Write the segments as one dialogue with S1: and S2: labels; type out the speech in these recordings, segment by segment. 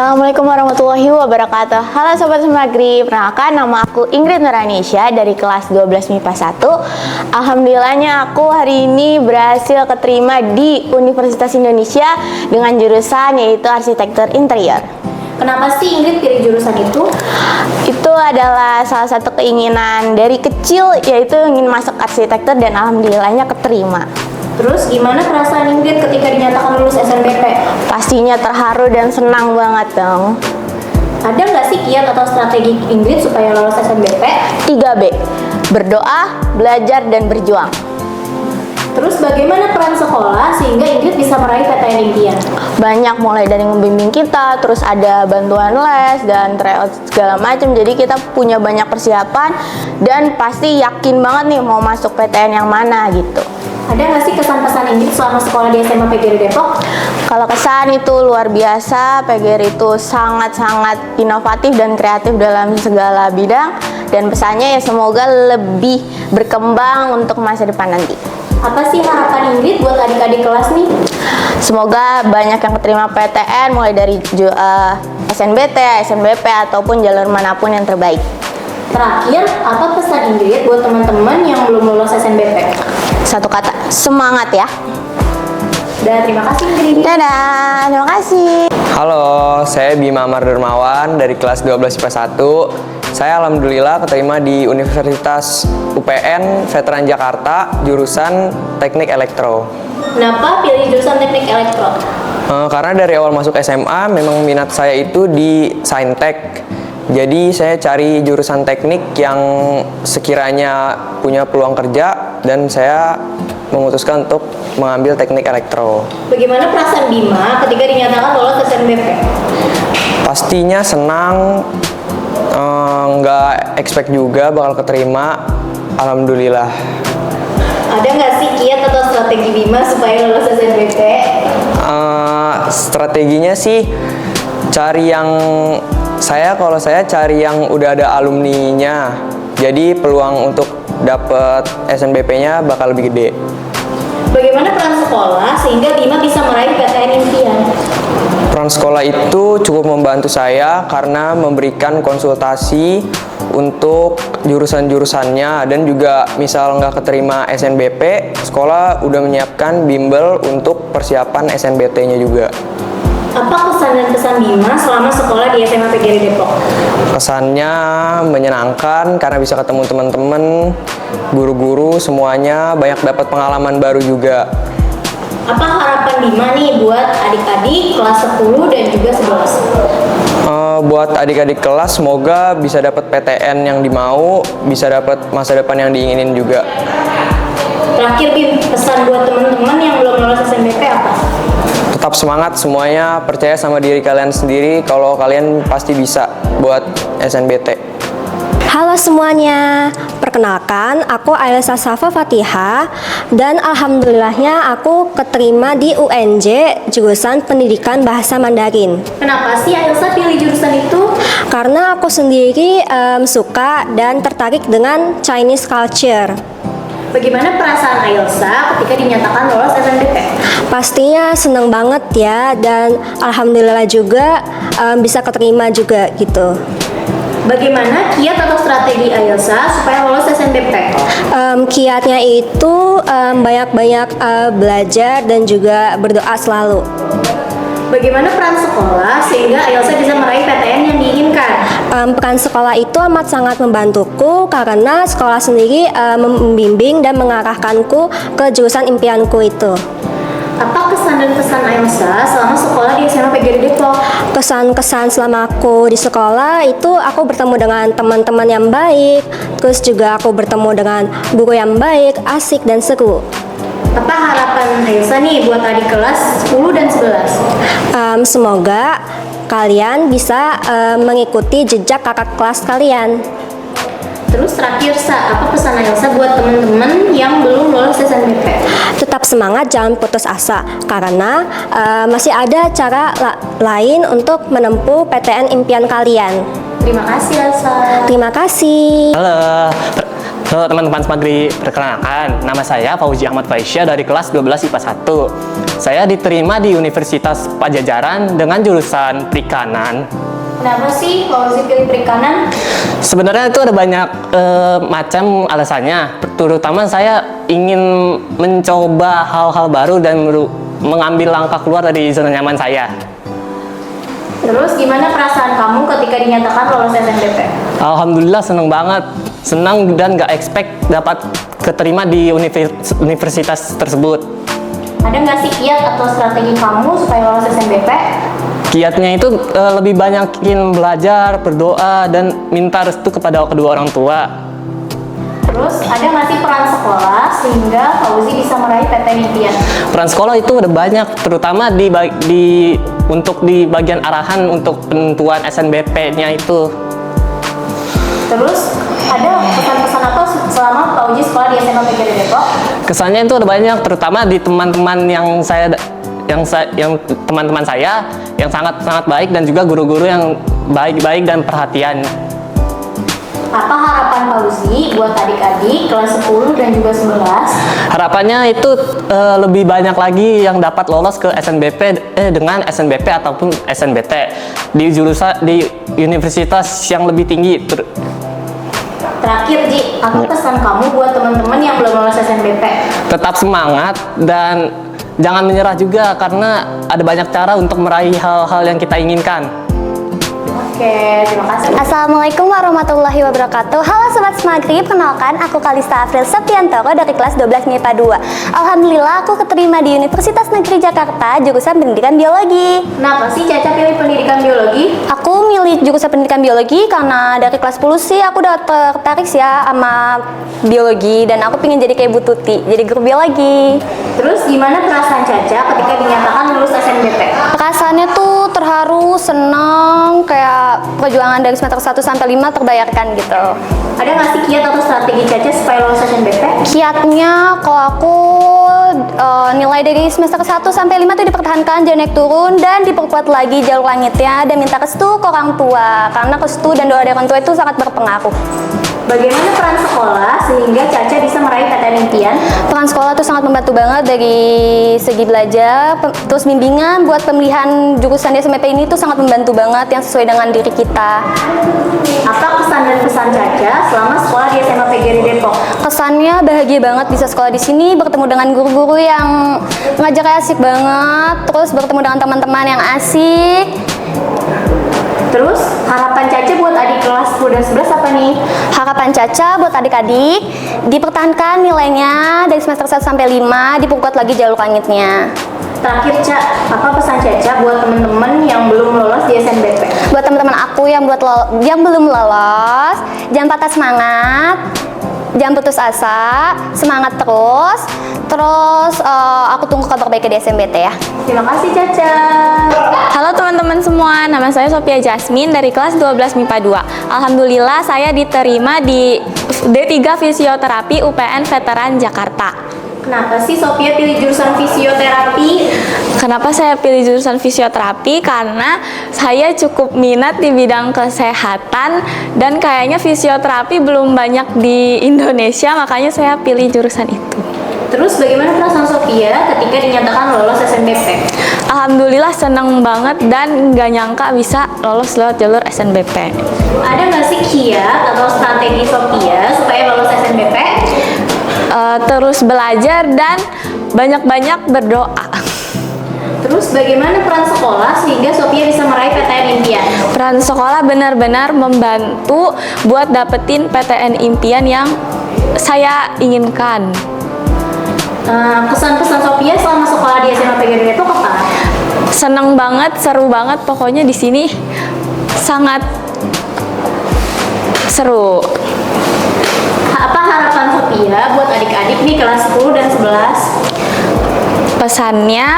S1: Assalamualaikum warahmatullahi wabarakatuh. Halo Sobat Semagri, perkenalkan nama aku Ingrid Nuranisha dari kelas 12 MIPA 1. Alhamdulillahnya aku hari ini berhasil keterima di Universitas Indonesia dengan jurusan yaitu arsitektur interior.
S2: Kenapa sih Ingrid pilih jurusan itu?
S1: Itu adalah salah satu keinginan dari kecil, yaitu ingin masuk arsitektur dan alhamdulillahnya keterima.
S2: Terus gimana perasaan Ingrid ketika dinyatakan lulus SNBP?
S1: Pastinya terharu dan senang banget dong.
S2: Ada nggak sih kiat atau strategi Ingrid supaya lolos SNBP?
S1: 3B, berdoa, belajar, dan berjuang.
S2: Terus bagaimana peran sekolah sehingga Ingrid bisa meraih PTN impian?
S1: Banyak, mulai dari membimbing kita, terus ada bantuan les dan tryout segala macam. Jadi kita punya banyak persiapan dan pasti yakin banget nih mau masuk PTN yang mana gitu.
S2: Ada nggak sih kesan-pesan Ingrid selama sekolah di SMA PGRI Depok?
S1: Kalau kesan itu luar biasa, PGRI itu sangat-sangat inovatif dan kreatif dalam segala bidang. Dan pesannya ya semoga lebih berkembang untuk masa depan nanti.
S2: Apa sih harapan Ingrid buat adik-adik kelas nih?
S1: Semoga banyak yang keterima PTN mulai dari SNBT, SNBP ataupun jalur manapun yang terbaik.
S2: Terakhir, apa pesan Ingrid buat teman-teman yang belum lulus SNBP?
S1: Satu kata, semangat ya.
S2: Terima kasih Ingrid.
S1: Dadah, terima kasih.
S3: Halo, saya Bima Amar Dermawan dari kelas 12 IPA 1. Saya alhamdulillah keterima di Universitas UPN Veteran Jakarta, jurusan Teknik Elektro.
S2: Kenapa pilih jurusan Teknik Elektro?
S3: Karena dari awal masuk SMA memang minat saya itu di Saintek. Jadi saya cari jurusan teknik yang sekiranya punya peluang kerja dan saya memutuskan untuk mengambil Teknik Elektro.
S2: Bagaimana perasaan Bima ketika dinyatakan lolos SNBP?
S3: Pastinya senang, nggak expect juga bakal keterima. Alhamdulillah.
S2: Ada nggak sih kiat atau strategi Bima supaya lolos SNBP?
S3: Strateginya sih kalau saya cari yang udah ada alumninya. Jadi peluang untuk dapet SNBP-nya bakal lebih gede.
S2: Bagaimana peran sekolah sehingga Bima bisa meraih PTN impian?
S3: Peran sekolah itu cukup membantu saya karena memberikan konsultasi untuk jurusan-jurusannya dan juga misal nggak keterima SNBP, sekolah udah menyiapkan bimbel untuk persiapan SNBT-nya juga.
S2: Apa kesan dan pesan Bima selama sekolah di SMA PGRI Depok?
S3: Kesannya menyenangkan karena bisa ketemu teman-teman, guru-guru, semuanya banyak dapat pengalaman baru juga.
S2: Apa harapan Bima nih buat adik-adik kelas 10 dan juga 11?
S3: Buat adik-adik kelas semoga bisa dapat PTN yang dimau, bisa dapat masa depan yang diinginin juga.
S2: Terakhir Bim, pesan buat teman-teman yang belum lolos SNBP apa?
S3: Tetap semangat semuanya, percaya sama diri kalian sendiri kalau kalian pasti bisa buat SNBT.
S4: Halo semuanya, perkenalkan aku Ailsa Safa Fatihah dan alhamdulillahnya aku keterima di UNJ jurusan Pendidikan Bahasa Mandarin.
S2: Kenapa sih Ailsa pilih jurusan itu?
S4: Karena aku sendiri suka dan tertarik dengan Chinese culture.
S2: Bagaimana perasaan Ailsa ketika dinyatakan lolos SNBP?
S4: Pastinya seneng banget ya, dan alhamdulillah juga bisa keterima juga gitu.
S2: Bagaimana kiat atau strategi Ailsa supaya lolos SNBP?
S4: Kiatnya itu banyak-banyak belajar dan juga berdoa selalu.
S2: Bagaimana peran sekolah sehingga Ailsa bisa meraih PTN yang diinginkan?
S4: Peran sekolah itu amat sangat membantuku karena sekolah sendiri membimbing dan mengarahkanku ke jurusan impianku itu.
S2: Apa kesan dan pesan Ailsa selama sekolah di SMA PGRI Depok?
S4: Kesan-kesan selama aku di sekolah itu aku bertemu dengan teman-teman yang baik, terus juga aku bertemu dengan guru yang baik, asik dan seru.
S2: Apa harapan Ailsa nih buat adik kelas 10 dan 11?
S4: Semoga kalian bisa mengikuti jejak kakak kelas kalian.
S2: Terus terakhir apa pesan Ailsa buat teman-teman yang belum lolos SNBP?
S4: Tetap semangat, jangan putus asa karena masih ada cara lain untuk menempuh PTN impian kalian.
S2: Terima kasih Ailsa.
S4: Terima kasih.
S5: Halo, Halo teman-teman Smagri, perkenalkan nama saya Fauzi Ahmad Faisya dari kelas 12 IPA 1. Saya diterima di Universitas Pajajaran dengan jurusan Perikanan.
S2: Kenapa sih Fauzi pilih perikanan?
S5: Sebenarnya itu ada banyak macam alasannya. Terutama saya ingin mencoba hal-hal baru dan mengambil langkah keluar dari zona nyaman saya.
S2: Terus gimana perasaan kamu ketika dinyatakan lolos SNBP?
S5: Alhamdulillah senang banget, senang dan gak expect dapat keterima di universitas tersebut.
S2: Ada nggak sih kiat atau strategi kamu supaya lolos SNBP?
S5: Kiatnya itu lebih banyakin belajar, berdoa, dan minta restu kepada kedua orang tua.
S2: Terus ada nggak sih peran sekolah sehingga Fauzi bisa meraih PTN impian?
S5: Peran sekolah itu ada banyak, terutama untuk di bagian arahan untuk penentuan SNBP-nya itu.
S2: Terus ada pesan-pesan apa selama Fauzi sekolah di SMA PGRI Depok?
S5: Kesannya itu ada banyak, terutama di teman-teman yang teman-teman saya yang sangat baik dan juga guru-guru yang baik-baik dan perhatian.
S2: Apa harapan Fauzi buat adik-adik kelas 10 dan juga 11?
S5: Harapannya itu lebih banyak lagi yang dapat lolos ke SNBP dengan SNBP ataupun SNBT di universitas yang lebih tinggi.
S2: Terakhir Ji, apa pesan kamu buat teman-teman yang belum lolos SNBP?
S5: Tetap semangat dan jangan menyerah juga karena ada banyak cara untuk meraih hal-hal yang kita inginkan.
S2: Oke, terima kasih.
S6: Assalamualaikum warahmatullahi wabarakatuh. Halo Sobat Smagri, perkenalkan aku Kalista Afril Septiantoro dari kelas 12 MIPA 2. Alhamdulillah aku keterima di Universitas Negeri Jakarta jurusan Pendidikan Biologi.
S2: Kenapa sih Caca pilih pendidikan biologi?
S6: Aku milih jurusan Pendidikan Biologi karena dari kelas 10 sih aku udah tertarik sih ya sama biologi dan aku pengen jadi kayak Bu Tuti, jadi guru biologi.
S2: Terus gimana perasaan Caca ketika dinyatakan lulus SNBP?
S6: Perasaannya tuh terharu, senang, kayak perjuangan dari semester 1 sampai 5 terbayarkan gitu.
S2: Ada nggak sih kiat atau strategi Caca supaya lulus SNBP?
S6: Kiatnya kalau aku nilai dari semester 1 sampai 5 itu dipertahankan, jangan naik turun dan diperkuat lagi jalur langitnya dan minta restu ke orang tua karena restu dan doa dari orang tua itu sangat berpengaruh.
S2: Bagaimana peran sekolah sehingga Caca bisa meraih PTN impian?
S6: Peran sekolah itu sangat membantu banget dari segi belajar, terus bimbingan buat pemilihan jurusan di SNBP ini tuh sangat membantu banget yang sesuai dengan diri kita.
S2: Apa kesan dan pesan Caca selama sekolah di SMA PGRI Depok?
S6: Kesannya bahagia banget bisa sekolah di sini, bertemu dengan guru-guru yang ngajarnya asik banget, terus bertemu dengan teman-teman yang asik.
S2: Terus harapan Caca buat adik kelas 10 dan 11 apa nih?
S6: Harapan Caca buat adik-adik dipertahankan nilainya dari semester 1 sampai 5, diperkuat lagi jalur langitnya.
S2: Terakhir Ca, apa pesan Caca buat teman-teman yang belum lolos di SNBP?
S6: Buat teman-teman aku yang belum lolos, jangan patah semangat, jangan putus asa, semangat terus. Terus aku tunggu kabar baik di SNBT ya.
S2: Terima kasih Caca.
S1: Halo teman-teman semua, nama saya Sophia Jasmine dari kelas 12 MIPA 2. Alhamdulillah saya diterima di D3 Fisioterapi UPN Veteran Jakarta.
S2: Kenapa sih Sophia pilih jurusan fisioterapi?
S1: Kenapa saya pilih jurusan fisioterapi? Karena saya cukup minat di bidang kesehatan dan kayaknya fisioterapi belum banyak di Indonesia, makanya saya pilih jurusan itu.
S2: Terus bagaimana perasaan Sophia ketika dinyatakan lolos SNBP?
S1: Alhamdulillah seneng banget dan nggak nyangka bisa lolos lewat jalur SNBP.
S2: Ada nggak sih kiat atau strategi Sophia supaya lolos SNBP?
S1: Terus belajar dan banyak-banyak berdoa.
S2: Terus bagaimana peran sekolah sehingga Sophia bisa meraih PTN impian?
S1: Peran sekolah benar-benar membantu buat dapetin PTN impian yang saya inginkan.
S2: Kesan-pesan Sophia selama sekolah di SMA PGRI Depok apa?
S1: Seneng banget, seru banget, pokoknya di sini sangat seru.
S2: Apa harapan Sophia buat adik-adik nih kelas 10 dan 11?
S1: Pesannya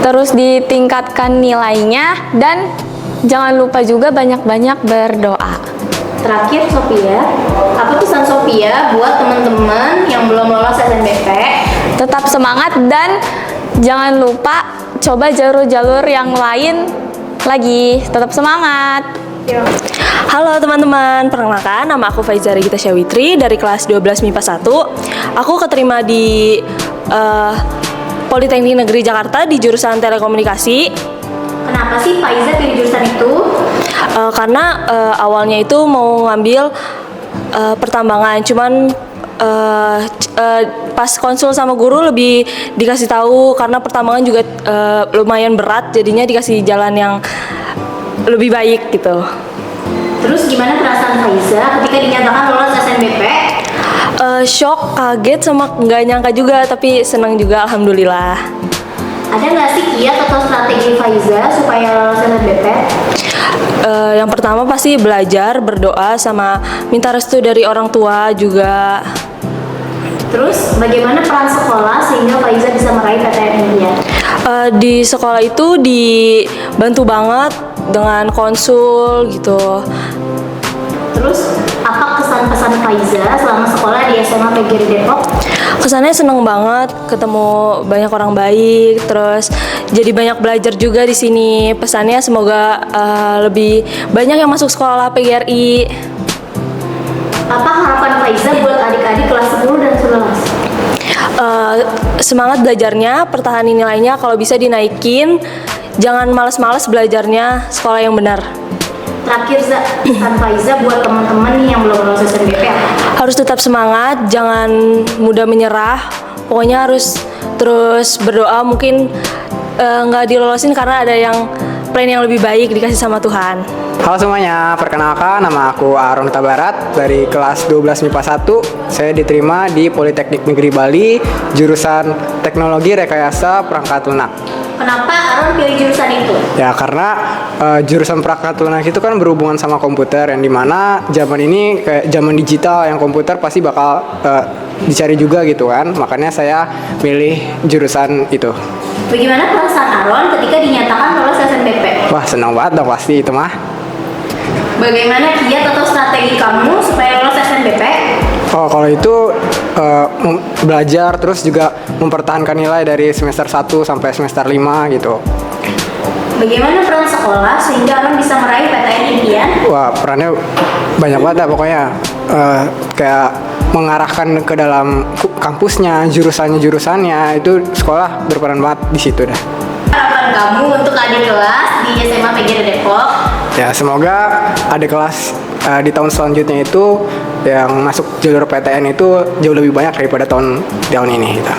S1: terus ditingkatkan nilainya dan jangan lupa juga banyak-banyak berdoa.
S2: Terakhir Sophia, apa pesan Sophia buat teman-teman yang belum lolos SNBP?
S1: Tetap semangat dan jangan lupa coba jalur-jalur yang lain lagi. Tetap semangat.
S7: Halo teman-teman, perkenalkan nama aku Faiza Regita Syawitri dari kelas 12 MIPA 1. Aku keterima di Politeknik Negeri Jakarta di jurusan Telekomunikasi.
S2: Kenapa sih Faiza pilih jurusan itu?
S7: Karena awalnya itu mau ngambil pertambangan, cuman pas konsul sama guru lebih dikasih tahu karena pertambangan juga lumayan berat, jadinya dikasih jalan yang lebih baik gitu.
S2: Terus gimana perasaan Faiza ketika dinyatakan lolos SNBP?
S7: Shock, kaget, sama nggak nyangka juga, tapi senang juga, alhamdulillah.
S2: Ada nggak sih kiat atau strategi Faiza supaya lolos SNBP?
S7: Yang pertama pasti belajar, berdoa, sama minta restu dari orang tua juga.
S2: Terus bagaimana peran sekolah sehingga Faiza bisa meraih PTN impian?
S7: Di sekolah itu dibantu banget dengan konsul gitu.
S2: Terus apa kesan-pesan Faiza selama sekolah di SMA PGRI Depok?
S7: Kesannya seneng banget, ketemu banyak orang baik, terus jadi banyak belajar juga di sini. Pesannya semoga lebih banyak yang masuk sekolah PGRI.
S2: Apa harapan Faiza buat adik-adik kelas 10 dan 11?
S7: Semangat belajarnya, pertahanin nilainya, kalau bisa dinaikin. Jangan malas-malas belajarnya, sekolah yang benar.
S2: Terakhir Za, pesan Faiza buat teman-teman nih yang belum lolos SNBP apa?
S7: Harus tetap semangat, jangan mudah menyerah. Pokoknya harus terus berdoa, mungkin nggak dilolosin karena ada yang plan yang lebih baik dikasih sama Tuhan.
S8: Halo semuanya, perkenalkan nama aku Aaron Tabarat dari kelas 12 MIPA 1. Saya diterima di Politeknik Negeri Bali, jurusan Teknologi Rekayasa Perangkat Lunak.
S2: Kenapa Aaron pilih jurusan itu?
S8: Ya karena jurusan perangkat lunak itu kan berhubungan sama komputer, yang dimana zaman ini kayak zaman digital, yang komputer pasti bakal dicari juga gitu kan. Makanya saya pilih jurusan itu.
S2: Bagaimana perasaan Aaron ketika dinyatakan lolos SNBP?
S8: Wah senang banget dong pasti itu mah.
S2: Bagaimana kiat atau strategi kamu supaya lolos SNBP?
S8: Oh kalau itu belajar, terus juga mempertahankan nilai dari semester 1 sampai semester 5 gitu.
S2: Bagaimana peran sekolah sehingga Aaron bisa meraih PTN impian?
S8: Wah perannya banyak banget dah pokoknya. Kayak mengarahkan ke dalam kampusnya, jurusannya itu sekolah berperan banget di situ dah.
S2: Harapan kamu untuk adik kelas di SMA PGRI Depok?
S8: Ya semoga adik kelas di tahun selanjutnya itu yang masuk jalur PTN itu jauh lebih banyak daripada tahun ini gitu.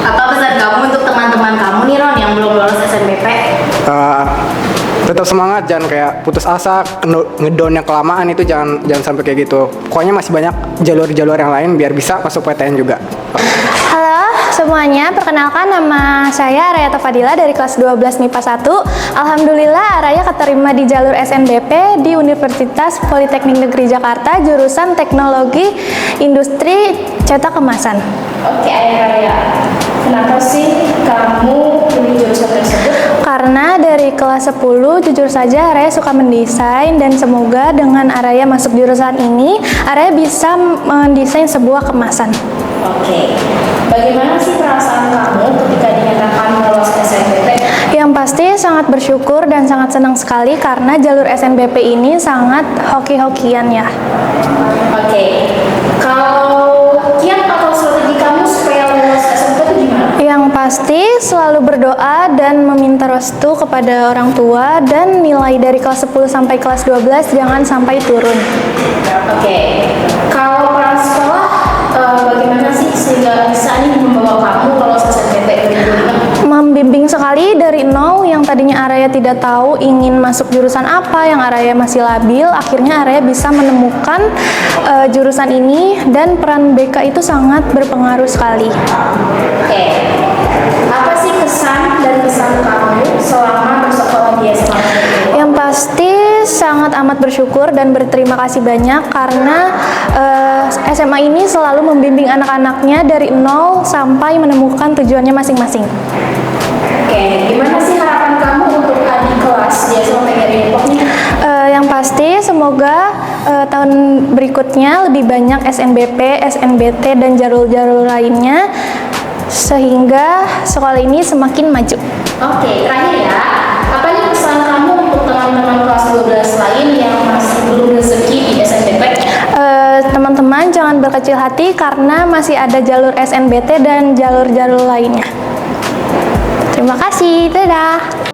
S2: Apa pesan kamu untuk teman-teman kamu nih Ron yang belum lolos SNBP?
S8: Tetap semangat, jangan kayak putus asa, ngedownnya kelamaan, itu jangan sampai kayak gitu. Pokoknya masih banyak jalur-jalur yang lain biar bisa masuk PTN juga.
S1: Halo semuanya, perkenalkan nama saya Araya Tafadila dari kelas 12 MIPA 1. Alhamdulillah Araya keterima di jalur SNBP di Universitas Politeknik Negeri Jakarta, jurusan Teknologi Industri Cetak Kemasan.
S2: Oke Araya, kenapa sih kamu pilih jurusan tersebut?
S1: Karena dari kelas 10 jujur saja Araya suka mendesain, dan semoga dengan Araya masuk jurusan ini Araya bisa mendesain sebuah kemasan.
S2: Oke, bagaimana sih perasaan kamu ketika dinyatakan lolos SNBP?
S1: Yang pasti sangat bersyukur dan sangat senang sekali karena jalur SNBP ini sangat hoki-hokian ya.
S2: Oke, kalau kiat atau strategi kamu supaya lolos SNBP itu gimana?
S1: Yang pasti selalu berdoa dan meminta restu kepada orang tua, dan nilai dari kelas 10 sampai kelas 12 jangan sampai turun.
S2: Oke, kalau peran sekolah bagaimana sih sehingga bisa nih membawa kamu lolos SNBP 2025?
S1: Membimbing sekali dari nol, yang tadinya Araya tidak tahu ingin masuk jurusan apa, yang Araya masih labil, akhirnya Araya bisa menemukan jurusan ini, dan peran BK itu sangat berpengaruh sekali.
S2: Oke, apa sih kesan dan pesan kamu selama bersekolah di SMA?
S1: Yang pasti sangat amat bersyukur dan berterima kasih banyak karena SMA ini selalu membimbing anak-anaknya dari nol sampai menemukan tujuannya masing-masing.
S2: Oke, gimana sih harapan kamu untuk adik kelas di SMA PGRI Depok nih?
S1: Yang pasti semoga tahun berikutnya lebih banyak SNBP, SNBT, dan jalur-jalur lainnya sehingga sekolah ini semakin maju.
S2: Oke, terakhir ya, apa nih pesan kamu untuk teman teman-teman kelas 12 lain yang masih belum rezeki di SNBP?
S9: Teman-teman jangan berkecil hati karena masih ada jalur SNBT dan jalur-jalur lainnya. Terima kasih, dadah.